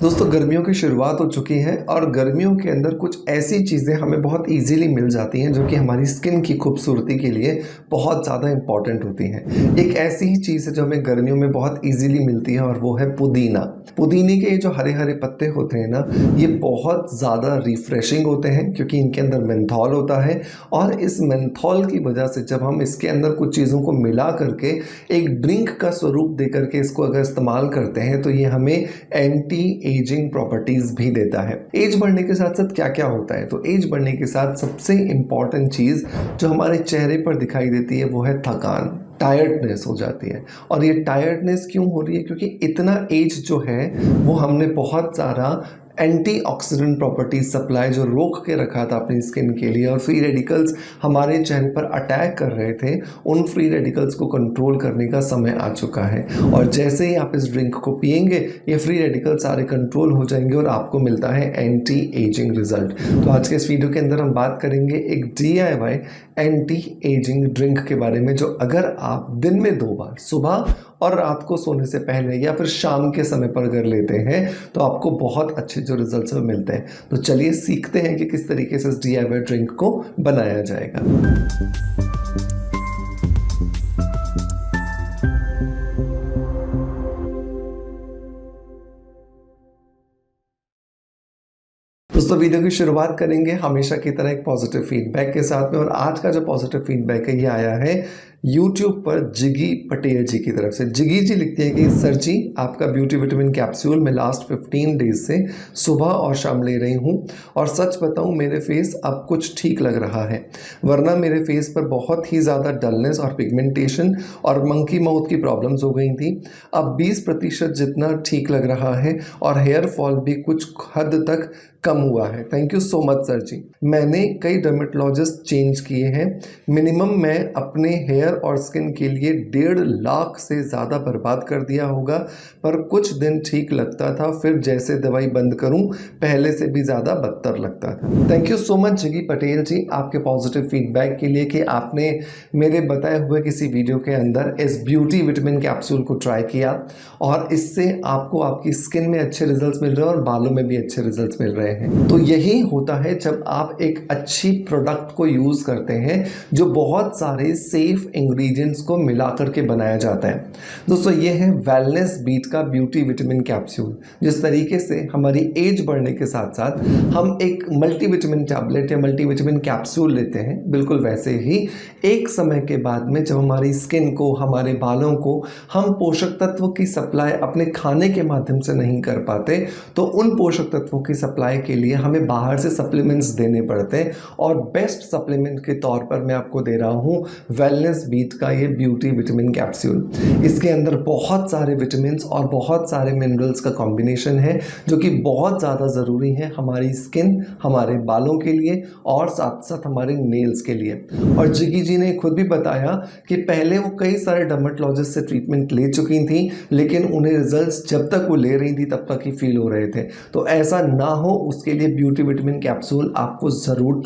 दोस्तों गर्मियों की शुरुआत हो चुकी है और गर्मियों के अंदर कुछ ऐसी चीज़ें हमें बहुत इजीली मिल जाती हैं जो कि हमारी स्किन की खूबसूरती के लिए बहुत ज़्यादा इम्पॉर्टेंट होती हैं। एक ऐसी ही चीज़ है जो हमें गर्मियों में बहुत इजीली मिलती है और वो है पुदीना। पुदीने के जो हरे हरे पत्ते होते हैं ना, ये बहुत ज़्यादा रिफ्रेशिंग होते हैं क्योंकि इनके अंदर मेंथॉल होता है और इस मेंथॉल की वजह से जब हम इसके अंदर कुछ चीज़ों को मिला करके एक ड्रिंक का स्वरूप दे करके इसको अगर इस्तेमाल करते हैं तो ये हमें एंटी एजिंग प्रॉपर्टीज भी देता है। एज बढ़ने के साथ साथ क्या क्या होता है, तो एज बढ़ने के साथ सबसे इंपॉर्टेंट चीज़ जो हमारे चेहरे पर दिखाई देती है वो है थकान, टायर्डनेस हो जाती है। और ये टायर्डनेस क्यों हो रही है? क्योंकि इतना एज जो है वो हमने बहुत सारा एंटीऑक्सीडेंट प्रॉपर्टीज सप्लाई जो रोक के रखा था अपनी स्किन के लिए, और फ्री रेडिकल्स हमारे चेहरे पर अटैक कर रहे थे, उन फ्री रेडिकल्स को कंट्रोल करने का समय आ चुका है। और जैसे ही आप इस ड्रिंक को पिएंगे ये फ्री रेडिकल सारे कंट्रोल हो जाएंगे और आपको मिलता है एंटी एजिंग रिजल्ट। तो आज के इस वीडियो के अंदर हम बात करेंगे एक DIY एंटी एजिंग ड्रिंक के बारे में, जो अगर आप दिन में 2 बार सुबह और रात को सोने से पहले या फिर शाम के समय पर अगर लेते हैं तो आपको बहुत अच्छे जो रिजल्ट्स मिलते हैं। तो चलिए सीखते हैं कि किस तरीके से इस DIY ड्रिंक को बनाया जाएगा। दोस्तों वीडियो की शुरुआत करेंगे हमेशा की तरह एक पॉजिटिव फीडबैक के साथ में, और आज का जो पॉजिटिव फीडबैक है ये आया है YouTube पर जिगी पटेल जी की तरफ से। जिगी जी लिखती है कि सर जी, आपका ब्यूटी विटामिन कैप्सूल मैं लास्ट 15 डेज से सुबह और शाम ले रही हूँ और सच बताऊँ मेरे फेस अब कुछ ठीक लग रहा है, वरना मेरे फेस पर बहुत ही ज़्यादा डलनेस और पिगमेंटेशन और मंकी माउथ की प्रॉब्लम्स हो गई थी। अब 20% जितना ठीक लग रहा है और हेयर फॉल भी कुछ हद तक कम हुआ है। Thank you so much sir जी। मैंने कई डर्मेटोलॉजिस्ट चेंज किए हैं, मिनिमम मैं अपने हेयर और स्किन के लिए 1.5 लाख से ज़्यादा बर्बाद कर दिया होगा, पर कुछ दिन ठीक लगता था, फिर जैसे दवाई बंद करूं पहले से भी ज़्यादा बदतर लगता था। Thank you so much Jigi Patel ji आपके पॉजिटिव फीडबैक के लिए कि आपने मेरे बताए हुए किसी वीडियो के अंदर इस ब्यूटी विटामिन कैप्सूल को ट्राई किया और इससे आपको आपकी स्किन में अच्छे रिजल्ट्स मिल रहे हैं और बालों में भी अच्छे रिजल्ट्स मिल रहे हैं। तो यही होता है जब आप एक अच्छी प्रोडक्ट को यूज़ करते हैं जो बहुत सारे सेफ इंग्रेडिएंट्स को मिला करके बनाया जाता है। दोस्तों ये है वेलनेस बीट का ब्यूटी विटामिन कैप्सूल। जिस तरीके से हमारी एज बढ़ने के साथ साथ हम एक मल्टीविटामिन टैबलेट या मल्टीविटामिन कैप्सूल लेते हैं, बिल्कुल वैसे ही एक समय के बाद में जब हमारी स्किन को, हमारे बालों को हम पोषक तत्व की सप्लाई अपने खाने के माध्यम से नहीं कर पाते, तो उन पोषक तत्वों की सप्लाई के लिए हमें बाहर से सप्लीमेंट्स देने पड़ते हैं। और बेस्ट सप्लीमेंट के तौर पर मैं आपको दे रहा हूँ वेलनेस बीट का ये ब्यूटी विटामिन कैप्सूल। इसके अंदर बहुत सारे विटामिन और बहुत सारे मिनरल्स का कॉम्बिनेशन है जो कि बहुत ज़्यादा ज़रूरी है हमारी स्किन, हमारे बालों के लिए और साथ साथ हमारे नेल्स के लिए। और जिगी जी ने खुद भी बताया कि पहले वो कई सारे डर्मेटोलॉजिस्ट से ट्रीटमेंट ले चुकी थी, लेकिन उन्हें रिजल्ट्स जब तक वो ले रही थी तब तक ही फील हो रहे थे। तो ऐसा ना हो उसके लिए ब्यूटी विटामिन कैप्सूल आपको ज़रूर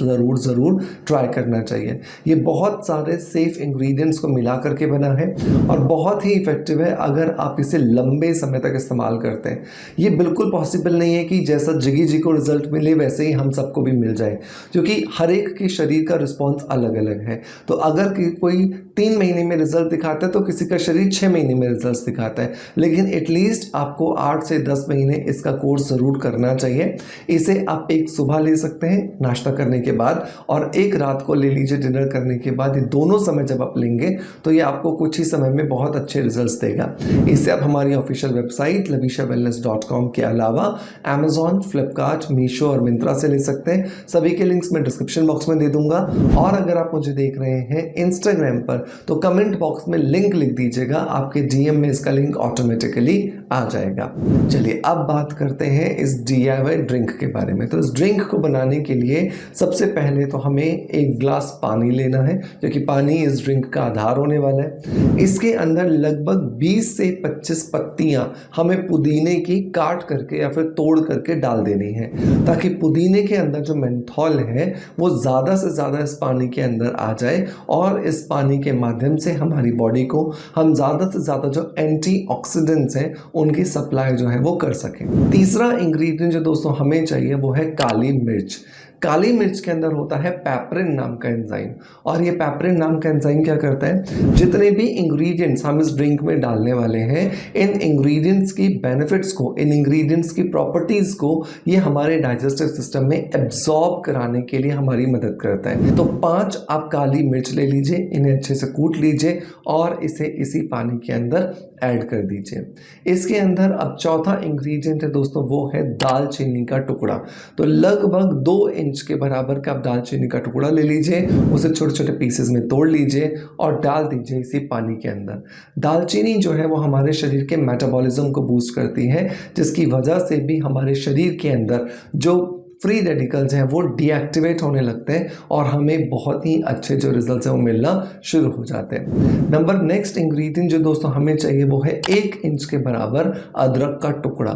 ट्राई करना चाहिए। ये बहुत सारे सेफ इंग्रेडिएंट्स को मिला करके बना है और बहुत ही इफेक्टिव है अगर आप इसे लंबे समय तक इस्तेमाल करते हैं। ये बिल्कुल पॉसिबल नहीं है कि जैसा जिगी जी को रिजल्ट मिले वैसे ही हम सबको भी मिल जाए, क्योंकि हर एक के शरीर का रिस्पॉन्स अलग अलग है। तो अगर कोई 3 महीने में रिजल्ट दिखाता है तो किसी का शरीर 6 महीने में रिजल्ट दिखाता है, लेकिन एटलीस्ट आपको 8 से 10 महीने इसका कोर्स ज़रूर करना चाहिए। इसे आप एक सुबह ले सकते हैं नाश्ता करने के बाद और एक रात को ले लीजिए डिनर करने के बाद। ये दोनों समय जब आप लेंगे तो ये आपको कुछ ही समय में बहुत अच्छे रिजल्ट्स देगा। इसे आप हमारी ऑफिशियल वेबसाइट lavishavellness.com के अलावा Amazon, फ्लिपकार्ट, मीशो और मिंत्रा से ले सकते हैं। सभी के लिंक्स मैं डिस्क्रिप्शन बॉक्स में दे दूंगा। और अगर आप मुझे देख रहे हैं इंस्टाग्राम पर तो कमेंट बॉक्स में लिंक लिख दीजिएगा, आपके DM में इसका लिंक ऑटोमेटिकली आ जाएगा। चलिए अब बात करते हैं इस DIY ड्रिंक के बारे में। तो इस ड्रिंक को बनाने के लिए सबसे पहले तो हमें एक ग्लास पानी लेना है, क्योंकि पानी इस ड्रिंक का आधार होने वाला है। इसके अंदर लगभग 20 से 25 पत्तियां हमें पुदीने की काट करके या फिर तोड़ करके डाल देनी है, ताकि पुदीने के अंदर जो मेंथॉल है वो ज़्यादा से ज़्यादा इस पानी के अंदर आ जाए और इस पानी के माध्यम से हमारी बॉडी को हम ज़्यादा से ज़्यादा जो एंटीऑक्सीडेंट्स हैं उनकी सप्लाई जो है वो कर सकें। तीसरा इंग्रेडिएंट जो दोस्तों हमें चाहिए वो है काली मिर्च। काली मिर्च के अंदर होता है पेपरिन नाम का एंजाइम, और ये पेपरिन नाम का एंजाइम क्या करता है, जितने भी इंग्रेडिएंट्स हम इस ड्रिंक में डालने वाले हैं, इन इंग्रेडिएंट्स की बेनिफिट्स को, इन इंग्रेडिएंट्स की प्रॉपर्टीज को ये हमारे डाइजेस्टिव सिस्टम में एब्जॉर्ब कराने के लिए हमारी मदद करता है। तो 5 आप काली मिर्च ले लीजिए, इन्हें अच्छे से कूट लीजिए और इसे इसी पानी के अंदर ऐड कर दीजिए। इसके अंदर अब चौथा इंग्रेडिएंट है दोस्तों, वो है दालचीनी का टुकड़ा। तो लगभग 2 इंच के बराबर का आप दालचीनी का टुकड़ा ले लीजिए, उसे छोटे छोटे पीसेस में तोड़ लीजिए और डाल दीजिए इसी पानी के अंदर। दालचीनी जो है वो हमारे शरीर के मेटाबॉलिज्म को बूस्ट करती है, जिसकी वजह से भी हमारे शरीर के अंदर जो फ्री रेडिकल्स हैं वो डीएक्टिवेट होने लगते हैं और हमें बहुत ही अच्छे जो रिजल्ट्स हैं वो मिलना शुरू हो जाते हैं। नेक्स्ट इंग्रेडिएंट जो दोस्तों हमें चाहिए वो है 1 इंच के बराबर अदरक का टुकड़ा।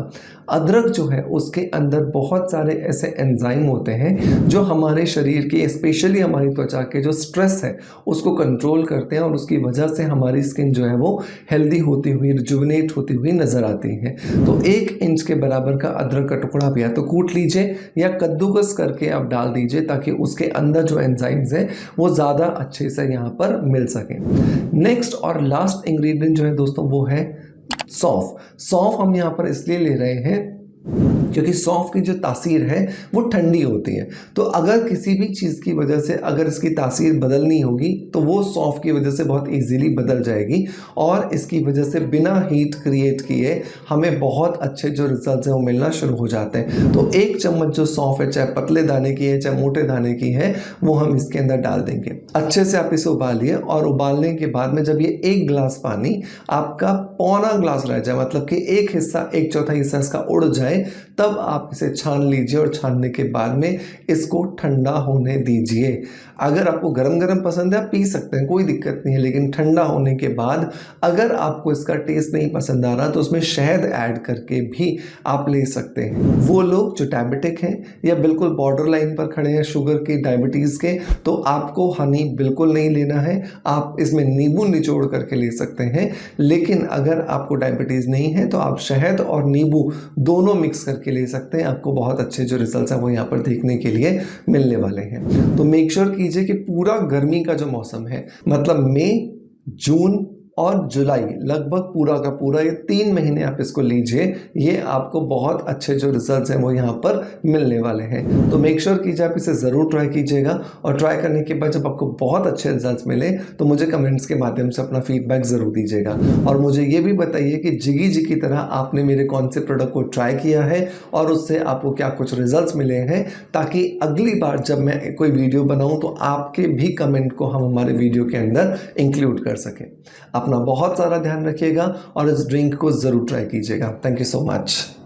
अदरक जो है उसके अंदर बहुत सारे ऐसे एंजाइम होते हैं जो हमारे शरीर के, स्पेशली हमारी त्वचा के जो स्ट्रेस है उसको कंट्रोल करते हैं और उसकी वजह से हमारी स्किन जो है वो हेल्दी होती हुई, रिजुविनेट होती हुई नजर आती है। तो 1 इंच के बराबर का अदरक का टुकड़ा भी या तो कूट लीजिए या कद्दूकस करके आप डाल दीजिए, ताकि उसके अंदर जो एंजाइम्स हैं वो ज़्यादा अच्छे से यहाँ पर मिल सकें। नेक्स्ट और लास्ट इंग्रेडिएंट जो है दोस्तों वो है सौंफ। सौंफ हम यहाँ पर इसलिए ले रहे हैं क्योंकि सौंफ की जो तासीर है वो ठंडी होती है। तो अगर किसी भी चीज़ की वजह से अगर इसकी तासीर बदलनी होगी तो वो सौंफ की वजह से बहुत इजीली बदल जाएगी और इसकी वजह से बिना हीट क्रिएट किए हमें बहुत अच्छे जो रिजल्ट्स हैं वो मिलना शुरू हो जाते हैं। तो 1 चम्मच जो सौंफ है, चाहे पतले दाने की है चाहे मोटे दाने की है, वो हम इसके अंदर डाल देंगे। अच्छे से आप इसे उबालिए और उबालने के बाद में जब ये 1 गिलास पानी आपका पौना गिलास रह जाए, मतलब कि 1 हिस्सा 1/4 हिस्सा इसका उड़ जाए, तब आप इसे छान लीजिए और छानने के बाद में इसको ठंडा होने दीजिए। अगर आपको गरम गरम पसंद है आप पी सकते हैं, कोई दिक्कत नहीं है, लेकिन ठंडा होने के बाद अगर आपको इसका टेस्ट नहीं पसंद आ रहा तो उसमें शहद ऐड करके भी आप ले सकते हैं। वो लोग जो डायबिटिक हैं या बिल्कुल बॉर्डर लाइन पर खड़े हैं शुगर की, डायबिटीज़ के, तो आपको हनी बिल्कुल नहीं लेना है। आप इसमें नींबू निचोड़ करके ले सकते हैं, लेकिन अगर आपको डायबिटीज़ नहीं है तो आप शहद और नींबू दोनों मिक्स करके ले सकते हैं। आपको बहुत अच्छे जो रिजल्ट्स हैं वो यहाँ पर देखने के लिए मिलने वाले हैं। तो मेक श्योर कीजिए कि पूरा गर्मी का जो मौसम है, मतलब मई, जून और जुलाई, लगभग पूरा का पूरा ये 3 महीने आप इसको लीजिए, ये आपको बहुत अच्छे जो रिजल्ट्स हैं वो यहाँ पर मिलने वाले हैं। तो मेक श्योर कीजिए आप इसे ज़रूर ट्राई कीजिएगा और ट्राई करने के बाद जब आपको बहुत अच्छे रिजल्ट्स मिले तो मुझे कमेंट्स के माध्यम से अपना फीडबैक ज़रूर दीजिएगा और मुझे ये भी बताइए कि जिगी जी की तरह आपने मेरे कौन से प्रोडक्ट को ट्राई किया है और उससे आपको क्या कुछ रिजल्ट्स मिले हैं, ताकि अगली बार जब मैं कोई वीडियो बनाऊँ तो आपके भी कमेंट को हम हमारे वीडियो के अंदर इंक्लूड कर सकें। अपना बहुत सारा ध्यान रखिएगा और इस ड्रिंक को ज़रूर ट्राई कीजिएगा। Thank you so much.